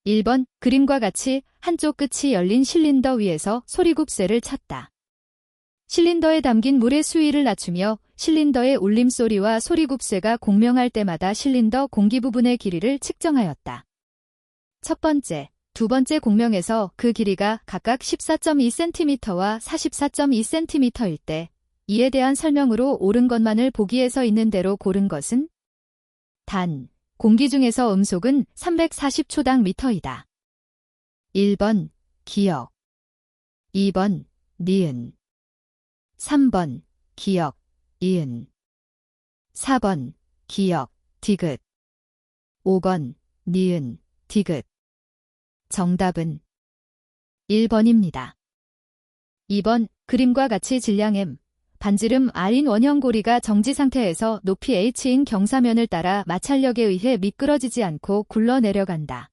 1번 그림과 같이 한쪽 끝이 열린 실린더 위에서 소리굽쇠를 쳤다. 실린더에 담긴 물의 수위를 낮추며 실린더의 울림소리와 소리굽쇠가 공명할 때마다 실린더 공기 부분의 길이를 측정하였다. 첫 번째, 두 번째 공명에서 그 길이가 각각 14.2cm와 44.2cm일 때 이에 대한 설명으로 옳은 것만을 보기에서 있는 대로 고른 것은 단, 공기 중에서 음속은 340초당 미터이다. 1번, 기역 2번, 니은 3번, 기역, 이은 4번, 기역, 디귿 5번, 니은, 디귿 정답은 1번입니다. 2번, 그림과 같이 질량 M, 반지름 R인 원형고리가 정지 상태에서 높이 h인 경사면을 따라 마찰력에 의해 미끄러지지 않고 굴러 내려간다.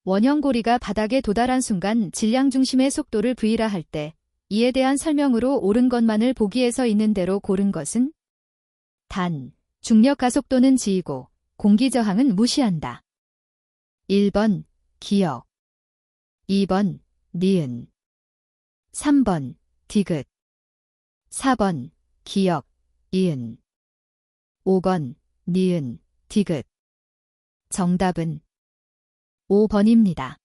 원형고리가 바닥에 도달한 순간 질량 중심의 속도를 v라 할 때 이에 대한 설명으로 옳은 것만을 보기에서 있는 대로 고른 것은 단, 중력 가속도는 g이고 공기 저항은 무시한다. 1번, 기역 2번, 니은 3번, 디귿 4번, 기역, 이은 5번, 니은, 디귿 정답은 5번입니다.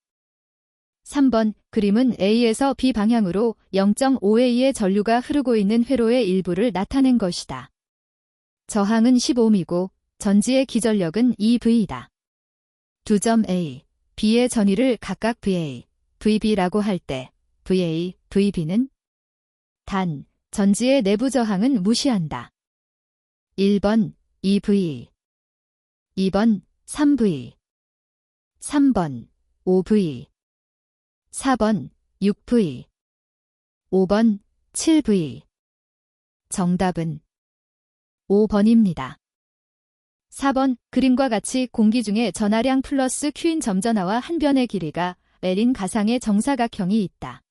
3번, 그림은 A에서 B 방향으로 0.5A의 전류가 흐르고 있는 회로의 일부를 나타낸 것이다. 저항은 10ohm이고 전지의 기전력은 2V이다. 2점 A, B의 전위를 각각 VA, VB라고 할 때 VA, VB는 단, 전지의 내부 저항은 무시한다. 1번, 2V 2번, 3V 3번, 5V 4번, 6V 5번, 7V 정답은 5번입니다. 4번, 그림과 같이 공기 중에 전하량 플러스 Q인 점전하와 한 변의 길이가 L인 가상의 정사각형이 있다.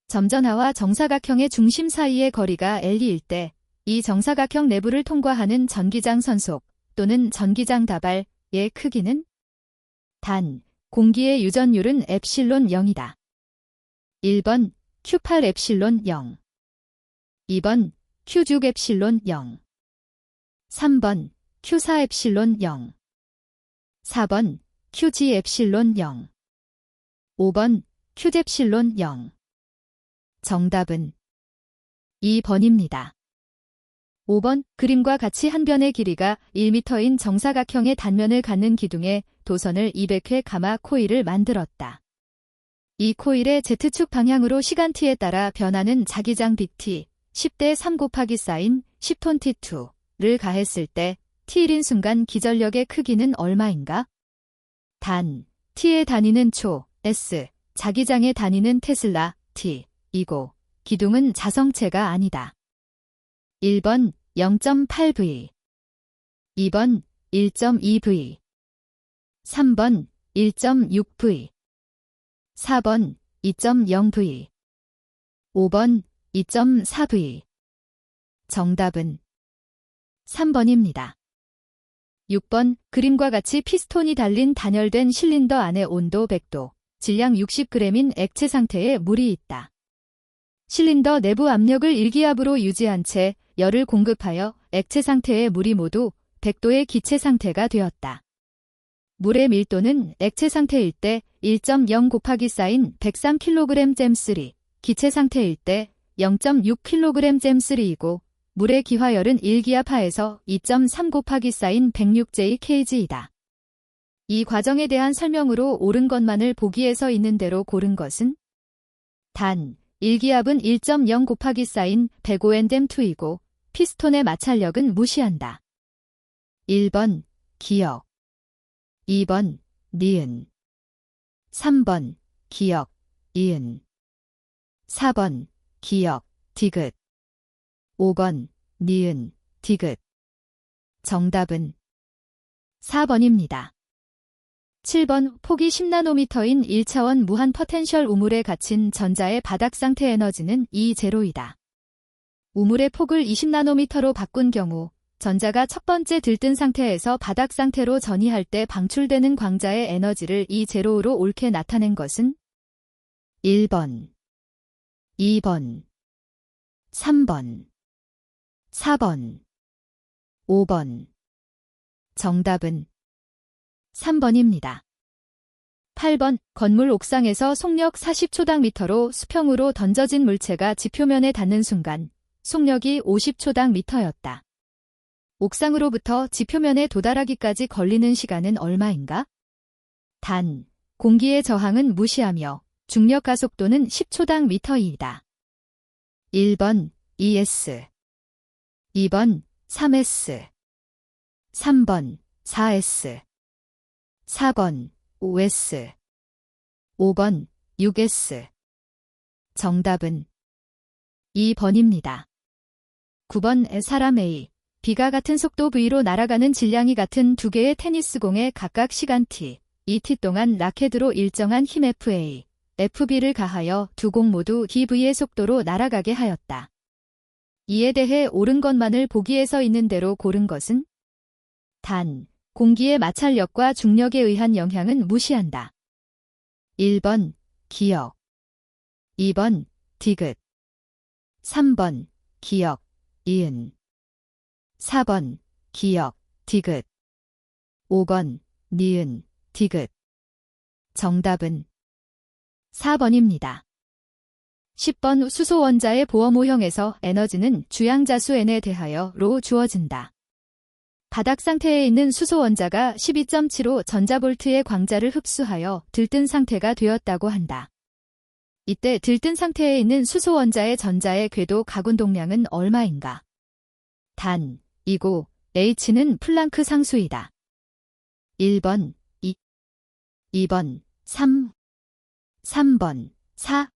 점전하와 정사각형의 중심 사이의 거리가 L일 때 이 정사각형 내부를 통과하는 전기장 선속 또는 전기장 다발의 크기는 단, 공기의 유전율은 엡실론 0이다. 1번, Q8 엡실론 0 2번, Q6 엡실론 0 3번, Q4 엡실론 0 4번, QG 엡실론 0 5번, Q 엡실론 0 정답은 2번입니다. 5번, 그림과 같이 한 변의 길이가 1m인 정사각형의 단면을 갖는 기둥에 도선을 200회 감아 코일을 만들었다. 이 코일의 Z축 방향으로 시간 t에 따라 변하는 자기장 BT 10대 3 곱하기 사인 10톤 T2를 가했을 때 T일인 순간 기전력의 크기는 얼마인가? 단, T의 단위는 초, S, 자기장의 단위는 테슬라, T, 이고 기둥은 자성체가 아니다. 1번 0.8V 2번 1.2V 3번 1.6V 4번 2.0V 5번 2.4V 정답은 3번입니다. 6번, 그림과 같이 피스톤이 달린 단열된 실린더 안에 온도 100도, 질량 60g인 액체 상태에 물이 있다. 실린더 내부 압력을 일기압으로 유지한 채 열을 공급하여 액체 상태의 물이 모두 100도의 기체 상태가 되었다. 물의 밀도는 액체 상태일 때 1.0 곱하기 사인 103kg/3, 기체 상태일 때 0.6kg/3이고 물의 기화열은 일기압 하에서 2.3 곱하기 사인 106J/kg이다. 이 과정에 대한 설명으로 옳은 것만을 보기에서 있는 대로 고른 것은 단, 일기압은 1.0 곱하기 사인 105N/2이고 피스톤의 마찰력은 무시한다. 1번, 기역 2번, 니은 3번, 기역, 이은 4번, 기역, 디귿 5번, 니은, 디귿 정답은 4번입니다. 7번, 폭이 10나노미터인 1차원 무한 포텐셜 우물에 갇힌 전자의 바닥 상태 에너지는 E0이다. 우물의 폭을 20나노미터로 바꾼 경우 전자가 첫 번째 들뜬 상태에서 바닥 상태로 전이할 때 방출되는 광자의 에너지를 E0로 옳게 나타낸 것은 1번, 2번, 3번, 4번, 5번. 정답은 3번입니다. 8번, 건물 옥상에서 속력 40초당미터로 수평으로 던져진 물체가 지표면에 닿는 순간 속력이 50초당미터였다. 옥상으로부터 지표면에 도달하기까지 걸리는 시간은 얼마인가? 단, 공기의 저항은 무시하며 중력 가속도는 10초당미터이다. 1번 2S, 2번 3S, 3번 4S, 4번 5S, 5번 6S. 정답은 2번입니다. 9번 사람 A, B가 같은 속도 V로 날아가는 질량이 같은 두 개의 테니스공에 각각 시간 t, 2t 동안 라켓으로 일정한 힘 FA, FB를 가하여 두 공 모두 dV의 속도로 날아가게 하였다. 이에 대해 옳은 것만을 보기에서 있는 대로 고른 것은? 단, 공기의 마찰력과 중력에 의한 영향은 무시한다. 1번 기역, 2번 디귿, 3번 기역, 이은, 4번 기역, 디귿, 5번 니은, 디귿. 정답은 4번입니다. 10번 수소 원자의 보어 모형에서 에너지는 주양자수 N에 대하여 로 주어진다. 바닥 상태에 있는 수소 원자가 12.75 전자볼트의 광자를 흡수하여 들뜬 상태가 되었다고 한다. 이때 들뜬 상태에 있는 수소 원자의 전자의 궤도 각운동량은 얼마인가? 단, 이고 H는 플랑크 상수이다. 1번 2, 2번 3, 3번 4,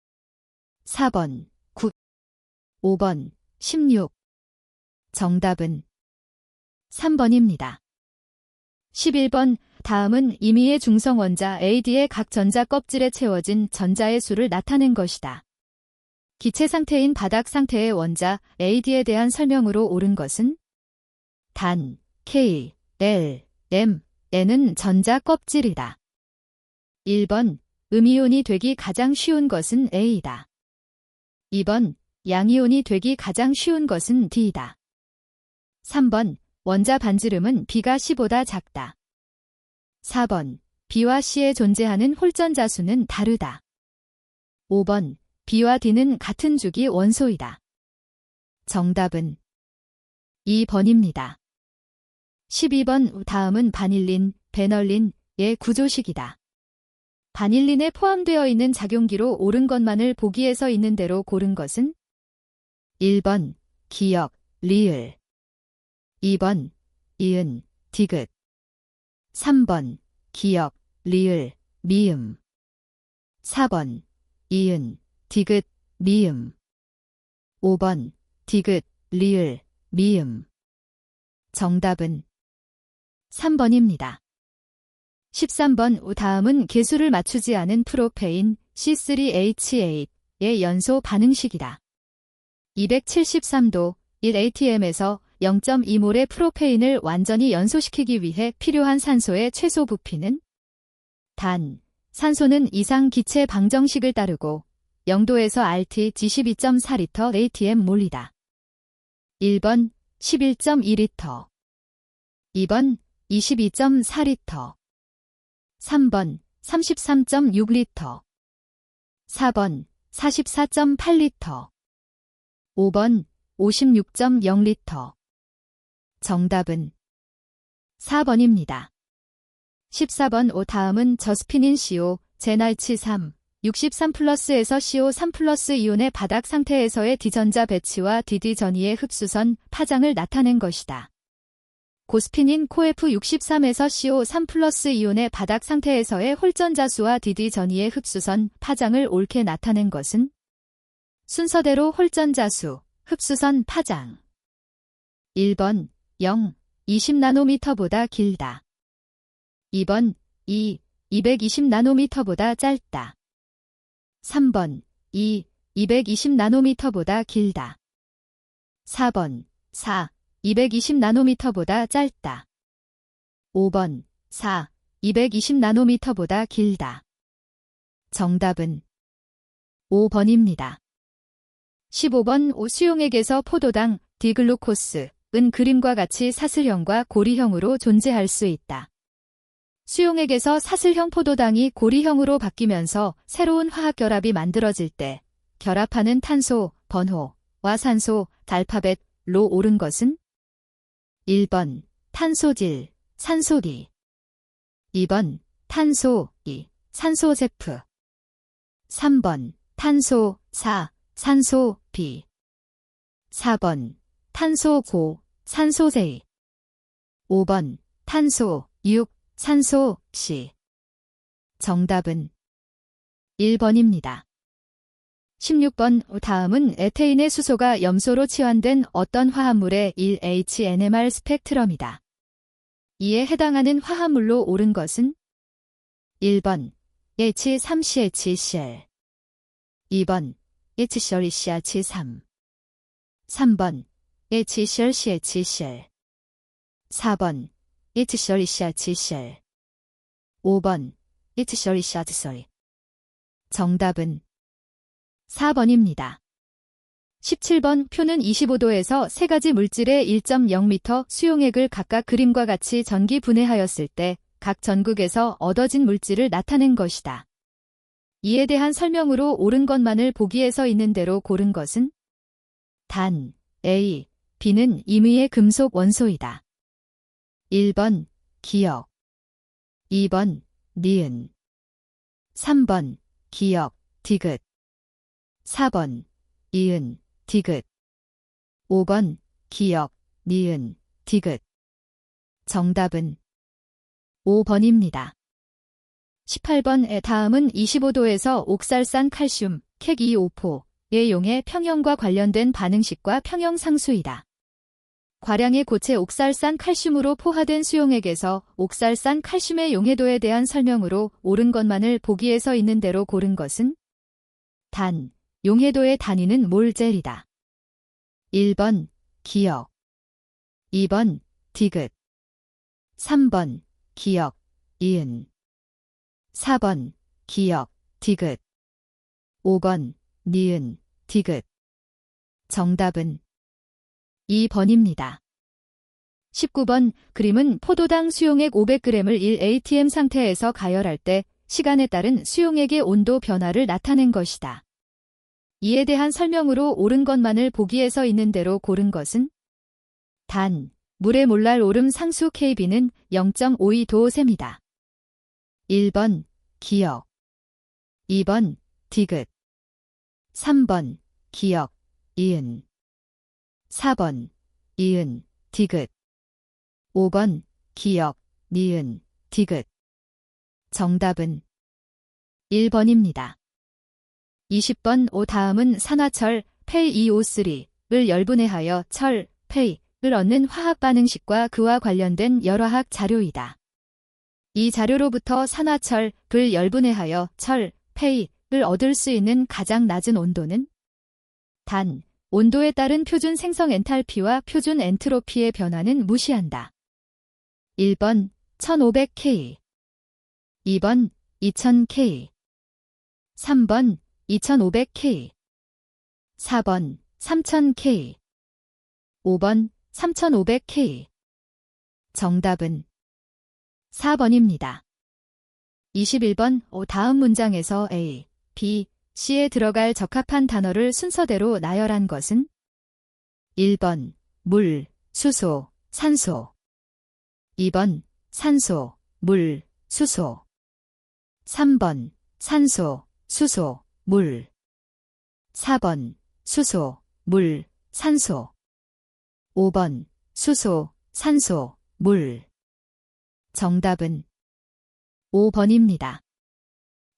4번 9, 5번 16. 정답은 3번입니다. 11번, 다음은 임의의 중성 원자 AD의 각 전자 껍질에 채워진 전자의 수를 나타낸 것이다. 기체 상태인 바닥 상태의 원자 AD에 대한 설명으로 옳은 것은? 단, K, L, M, N은 전자 껍질이다. 1번, 음이온이 되기 가장 쉬운 것은 A이다. 2번, 양이온이 되기 가장 쉬운 것은 D이다. 3번, 원자 반지름은 B가 C보다 작다. 4번, B와 C에 존재하는 홀전자 수는 다르다. 5번, B와 D는 같은 주기 원소이다. 정답은 2번입니다. 12번, 다음은 바닐린, 베널린의 구조식이다. 바닐린에 포함되어 있는 작용기로 옳은 것만을 보기에서 있는 대로 고른 것은? 1번, 기역, 리을, 2번, 이은, 디귿, 3번, 기역, 리을, 미음, 4번, 이은, 디귿, 미음, 5번, 디귿, 리을, 미음. 정답은 3번입니다. 13번, 다음은 개수를 맞추지 않은 프로페인 C3H8의 연소 반응식이다. 273도 1atm에서 0.2몰의 프로페인을 완전히 연소시키기 위해 필요한 산소의 최소 부피는? 단, 산소는 이상 기체 방정식을 따르고 0도에서 RT G12.4L atm 몰이다. 1번 11.2L, 2번 22.4L, 3번 33.6L, 4번 44.8L, 5번 56.0L. 정답은 4번입니다. 14번, 다음은 저스피닌 CO, 제날치 3, 63 플러스에서 CO 3 플러스 이온의 바닥 상태에서의 D전자 배치와 DD 전이의 흡수선 파장을 나타낸 것이다. 고스피닌 코F 63에서 CO 3 플러스 이온의 바닥 상태에서의 홀전자수와 DD 전이의 흡수선 파장을 옳게 나타낸 것은? 순서대로 홀전자수, 흡수선 파장. 1번 0, 20나노미터보다 길다. 2번 2, 220나노미터보다 짧다. 3번 2, 220나노미터보다 길다. 4번 4, 220나노미터보다 짧다. 5번, 4, 220나노미터보다 길다. 정답은 5번입니다. 15번 수용액에서 포도당, 디글루코스은 그림과 같이 사슬형과 고리형으로 존재할 수 있다. 수용액에서 사슬형 포도당이 고리형으로 바뀌면서 새로운 화학결합이 만들어질 때 결합하는 탄소, 번호와 산소, 알파벳로 옳은 것은 1번 탄소질, 산소리 2번 탄소, 2, 산소 제프 3번 탄소, 4, 산소, B 4번 탄소 고, 산소 제 5번 탄소, 6, 산소, C 정답은 1번입니다. 16번 다음은 에테인의 수소가 염소로 치환된 어떤 화합물의 1HNMR 스펙트럼이다. 이에 해당하는 화합물로 옳은 것은 1번 H3CHCl 2번 HCl2CH3 3번 HCl2CHCl 4번 HCl2CHCl 5번 HCl2CHCl 정답은 4번입니다. 17번 표는 25도에서 세 가지 물질의 1.0m 수용액을 각각 그림과 같이 전기 분해하였을 때 각 전극에서 얻어진 물질을 나타낸 것이다. 이에 대한 설명으로 옳은 것만을 보기에서 있는 대로 고른 것은 단, A, B는 임의의 금속 원소이다. 1번 기역 2번 니은 3번 기역 디귿 4번 이은 디귿 5번 기역 니은 디귿 정답은 5번입니다. 18번 다음은 25도에서 옥살산 칼슘, 캑2오포의 용의 평형과 관련된 반응식과 평형상수이다. 과량의 고체 옥살산 칼슘으로 포화된 수용액에서 옥살산 칼슘의 용해도에 대한 설명으로 옳은 것만을 보기에서 있는 대로 고른 것은 단, 용해도의 단위는 몰젤이다. 1번 기역 2번 디귿 3번 기역 이은 4번 기역 디귿 5번 니은 디귿 정답은 2번입니다. 19번 그림은 포도당 수용액 500g을 1atm 상태에서 가열할 때 시간에 따른 수용액의 온도 변화를 나타낸 것이다. 이에 대한 설명으로 옳은 것만을 보기에서 있는 대로 고른 것은 단, 물의 몰랄 오름 상수 KB는 0.52도셈이다. 1번 기역 2번 디귿 3번 기역 이은 4번 이은 디귿 5번 기역 니은 디귿 정답은 1번입니다. 20번 다음은 산화철 페이O3를 열분해하여 철, 페이를 얻는 화학 반응식과 그와 관련된 열화학 자료이다. 이 자료로부터 산화철을 열분해하여 철, 페이를 얻을 수 있는 가장 낮은 온도는 단, 온도에 따른 표준 생성 엔탈피와 표준 엔트로피의 변화는 무시한다. 1번 1500K 2번 2000K 3번 2500K 4번 3000K 5번 3500K 정답은 4번입니다. 21번 다음 문장에서 A, B, C에 들어갈 적합한 단어를 순서대로 나열한 것은 1번 물, 수소, 산소 2번 산소, 물, 수소 3번 산소, 수소, 물 4번 수소, 물, 산소 5번 수소, 산소, 물 정답은 5번입니다.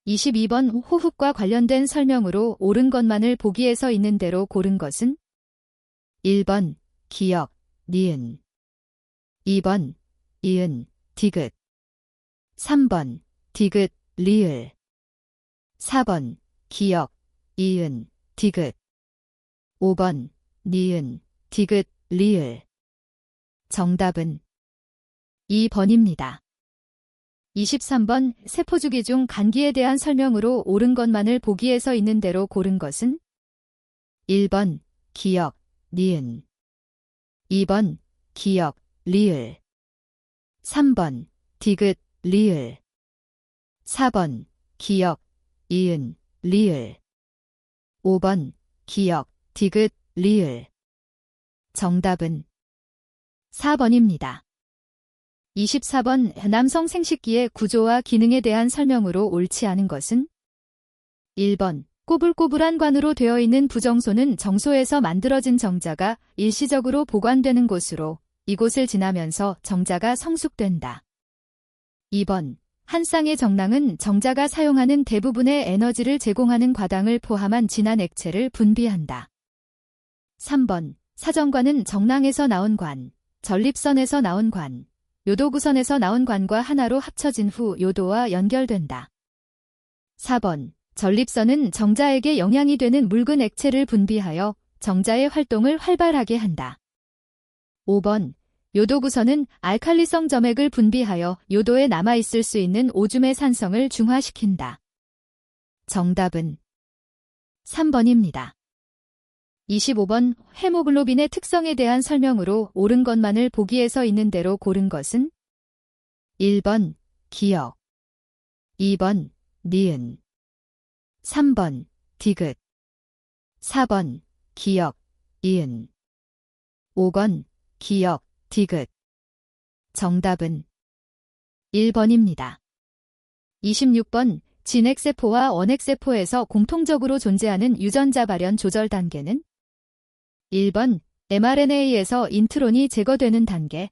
22번 호흡과 관련된 설명으로 옳은 것만을 보기에서 있는 대로 고른 것은 1번 기역, 니은 2번 이은, 디귿 3번 디귿, 리을 4번 기역, 이은, 디귿 5번 니은, 디귿, 리을 정답은 2번입니다. 23번 세포주기 중 간기에 대한 설명으로 옳은 것만을 보기에서 있는 대로 고른 것은 1번 기역, 니은 2번 기역, 리을 3번 디귿, 리을 4번 기역, 이은, 리을 5번 기역, 디귿, 리을 정답은 4번입니다. 24번 남성 생식기의 구조와 기능에 대한 설명으로 옳지 않은 것은 1번 꼬불꼬불한 관으로 되어 있는 부정소는 정소에서 만들어진 정자가 일시적으로 보관되는 곳으로 이곳을 지나면서 정자가 성숙된다. 2번 한 쌍의 정낭은 정자가 사용하는 대부분의 에너지를 제공하는 과당을 포함한 진한 액체를 분비한다. 3번 사정관은 정낭에서 나온 관, 전립선에서 나온 관, 요도구선에서 나온 관과 하나로 합쳐진 후 요도와 연결된다. 4번 전립선은 정자에게 영양이 되는 묽은 액체를 분비하여 정자의 활동을 활발하게 한다. 5번 요도구선은 알칼리성 점액을 분비하여 요도에 남아있을 수 있는 오줌의 산성을 중화시킨다. 정답은 3번입니다. 25번 헤모글로빈의 특성에 대한 설명으로 옳은 것만을 보기에서 있는 대로 고른 것은 1번 기역, 2번 니은, 3번 디귿, 4번 기역, 이은, 5번 기역, 디귿 정답은 1번입니다. 26번 진핵세포와 원핵세포에서 공통적으로 존재하는 유전자 발현 조절 단계는 1번 mRNA에서 인트론이 제거되는 단계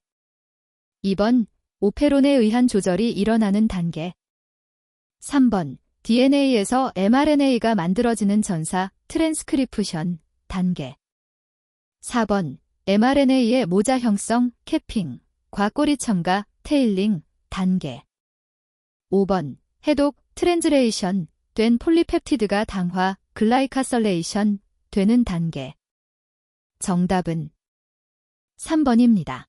2번 오페론에 의한 조절이 일어나는 단계 3번 DNA에서 mRNA가 만들어지는 전사 트랜스크립션 단계 4번 mRNA의 모자 형성 캐핑, 과꼬리 첨가 테일링 단계 5번 해독 트랜즈레이션 된 폴리펩티드가 당화 글라이카설레이션 되는 단계 정답은 3번입니다.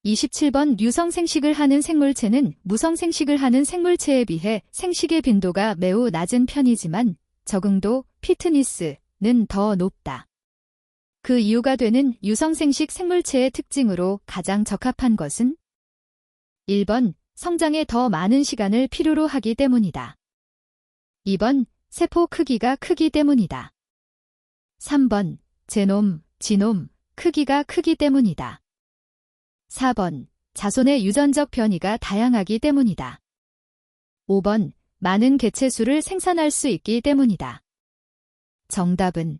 27번 유성생식을 하는 생물체는 무성생식을 하는 생물체에 비해 생식의 빈도가 매우 낮은 편이지만 적응도 피트니스는 더 높다. 그 이유가 되는 유성생식 생물체의 특징으로 가장 적합한 것은 1번 성장에 더 많은 시간을 필요로 하기 때문이다. 2번 세포 크기가 크기 때문이다. 3번 제놈, 지놈 크기가 크기 때문이다. 4번 자손의 유전적 변이가 다양하기 때문이다. 5번 많은 개체수를 생산할 수 있기 때문이다. 정답은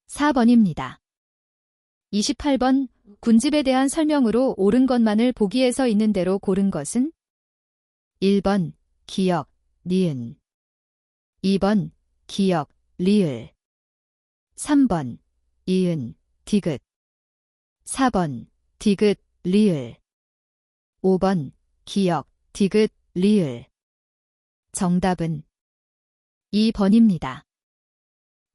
4번입니다. 28번 군집에 대한 설명으로 옳은 것만을 보기에서 있는 대로 고른 것은 1번 기역, 니은 2번 기역, 리을 3번 이은, 디귿 4번 디귿, 리을 5번 기역, 디귿, 리을 정답은 2번입니다.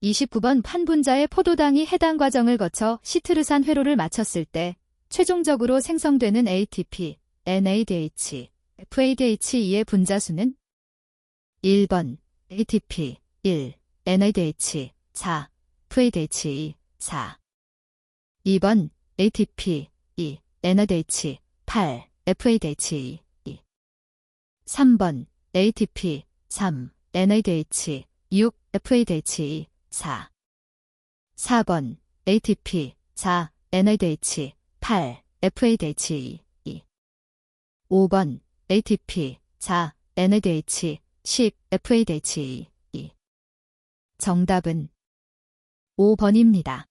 29번 판분자의 포도당이 해당 과정을 거쳐 시트르산 회로를 마쳤을 때 최종적으로 생성되는 ATP, NADH, FADH2의 분자수는 1번 ATP 1, NADH 4, FADH2 4 2번 ATP 2, NADH 8, FADH2 2 3번 ATP 3, NADH 6, FADH2 4 4번 ATP 4, NADH 8, FADH2 2 5번 ATP 4, NADH 10, FADH2 2 정답은 5번입니다.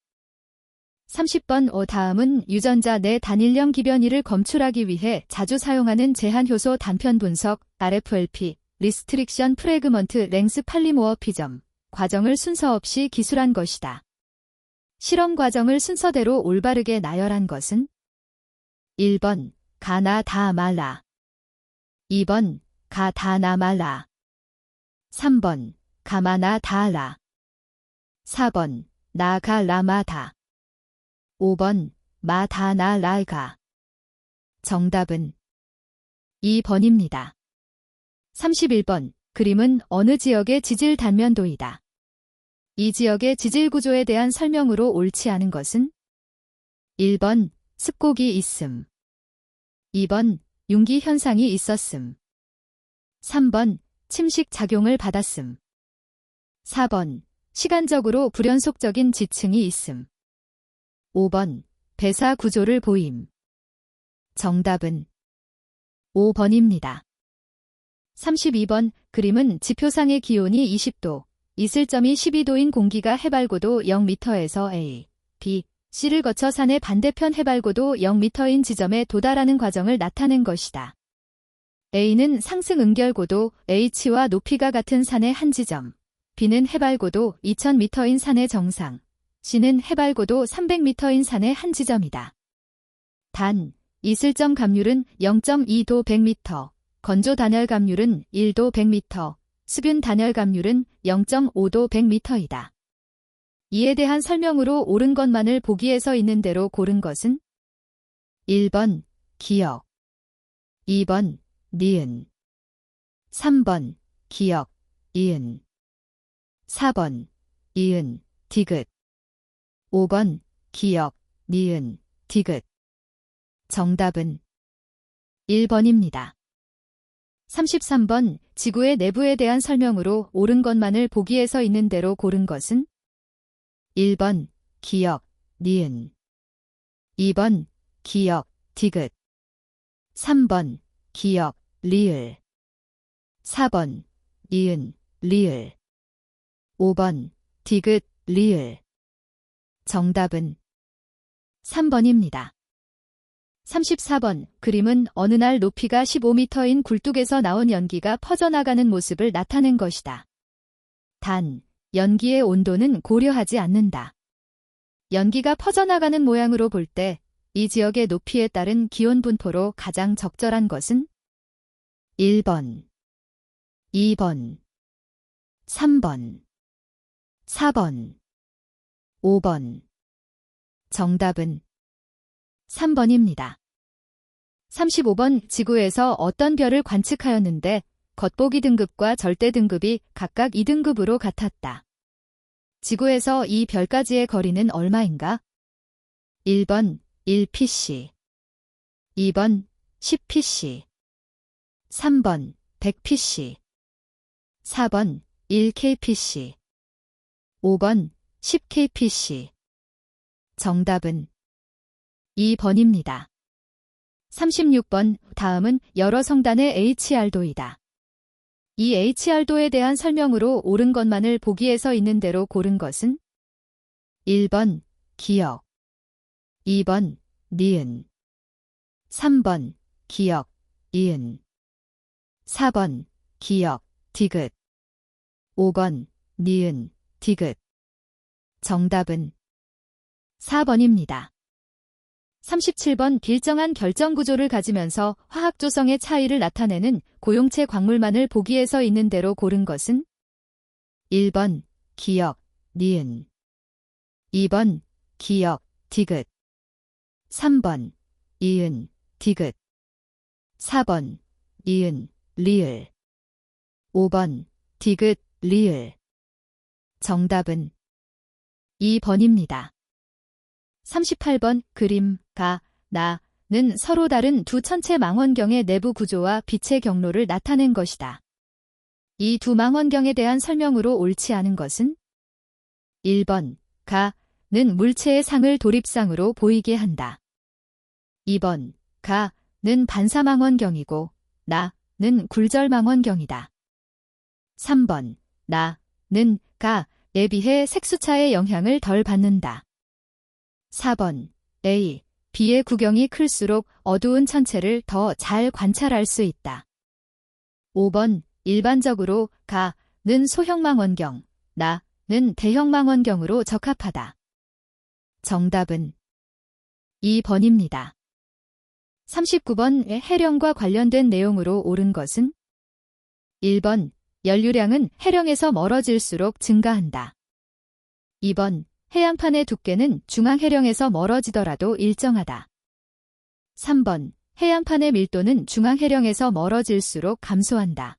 30번 다음은 유전자 내 단일형 기변이를 검출하기 위해 자주 사용하는 제한 효소 단편 분석 RFLP, 리스트릭션 프래그먼트 랭스 팔리모어피점 과정을 순서 없이 기술한 것이다. 실험 과정을 순서대로 올바르게 나열한 것은 1번 가나다말라 2번 가다나말라 3번 가마나다알라 4번 나가라마다 5번 마다나라가. 정답은 2번입니다. 31번. 그림은 어느 지역의 지질 단면도이다. 이 지역의 지질 구조에 대한 설명으로 옳지 않은 것은 1번 습곡이 있음, 2번 융기 현상이 있었음, 3번 침식 작용을 받았음, 4번 시간적으로 불연속적인 지층이 있음, 5번 배사 구조를 보임. 정답은 5번입니다. 32번. 그림은 지표상의 기온이 20도, 이슬점이 12도인 공기가 해발고도 0m에서 A, B, C를 거쳐 산의 반대편 해발고도 0m인 지점에 도달하는 과정을 나타낸 것이다. A는 상승 은결고도 H와 높이가 같은 산의 한 지점, B는 해발고도 2000m인 산의 정상, C는 해발고도 300m인 산의 한 지점이다. 단, 이슬점 감률은 0.2도 100m, 건조 단열 감률은 1도 100m, 수균 단열 감률은 0.5도 100m이다. 이에 대한 설명으로 옳은 것만을 보기에서 있는 대로 고른 것은 1번 기역, 2번 니은, 3번 기역, 이은, 4번 이은, 디귿, 5번 기역, 니은, 디귿. 정답은 1번입니다. 33번. 지구의 내부에 대한 설명으로 옳은 것만을 보기에서 있는 대로 고른 것은 1번 기역, 니은, 2번 기역, 디귿, 3번 기역, 리을, 4번 이은, 리을, 5번 디귿, 리을. 정답은 3번입니다. 34번. 그림은 어느 날 높이가 15m인 굴뚝에서 나온 연기가 퍼져나가는 모습을 나타낸 것이다. 단, 연기의 온도는 고려하지 않는다. 연기가 퍼져나가는 모양으로 볼 때 이 지역의 높이에 따른 기온 분포로 가장 적절한 것은 1번, 2번, 3번, 4번, 5번. 정답은 3번입니다. 35번. 지구에서 어떤 별을 관측하였는데 겉보기 등급과 절대 등급이 각각 2등급으로 같았다. 지구에서 이 별까지의 거리는 얼마인가? 1번 1pc, 2번 10pc, 3번 100pc, 4번 1kpc, 5번 10kpc. 정답은 2번입니다. 36번. 다음은 여러 성단의 HR도이다. 이 HR도에 대한 설명으로 옳은 것만을 보기에서 있는 대로 고른 것은 1번 기역, 2번 니은, 3번 기역, 이은, 4번 기역, 디귿, 5번 니은, 디귿. 정답은 4번입니다. 37번. 일정한 결정 구조를 가지면서 화학 조성의 차이를 나타내는 고용체 광물만을 보기에서 있는 대로 고른 것은 1번 기역, 니은, 2번 기역, 디귿, 3번 이은, 디귿, 4번 이은, 리을, 5번 디귿, 리을. 정답은 2번입니다. 38번. 그림, 가, 나는 서로 다른 두 천체 망원경의 내부 구조와 빛의 경로를 나타낸 것이다. 이 두 망원경에 대한 설명으로 옳지 않은 것은 1번 가는 물체의 상을 도립상으로 보이게 한다. 2번 가는 반사망원경이고 나는 굴절망원경이다. 3번 나는 가에 비해 색수차의 영향을 덜 받는다. 4번 A, B의 구경이 클수록 어두운 천체를 더 잘 관찰할 수 있다. 5번 일반적으로 가는 소형망원경, 나는 대형망원경으로 적합하다. 정답은 2번입니다. 39번. 해령과 관련된 내용으로 옳은 것은 1번 연류량은 해령에서 멀어질수록 증가한다. 2번 해양판의 두께는 중앙해령에서 멀어지더라도 일정하다. 3번. 해양판의 밀도는 중앙해령에서 멀어질수록 감소한다.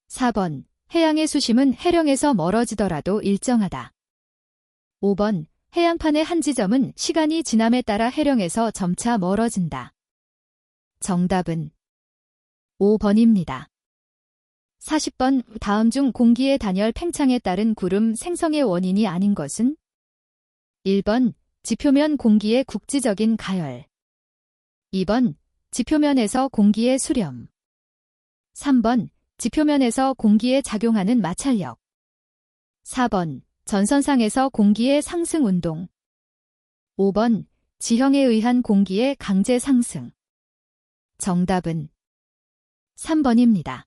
4번. 해양의 수심은 해령에서 멀어지더라도 일정하다. 5번. 해양판의 한 지점은 시간이 지남에 따라 해령에서 점차 멀어진다. 정답은 5번입니다. 40번. 다음 중 공기의 단열 팽창에 따른 구름 생성의 원인이 아닌 것은? 1번. 지표면 공기의 국지적인 가열. 2번. 지표면에서 공기의 수렴. 3번. 지표면에서 공기에 작용하는 마찰력. 4번. 전선상에서 공기의 상승 운동. 5번. 지형에 의한 공기의 강제 상승. 정답은 3번입니다.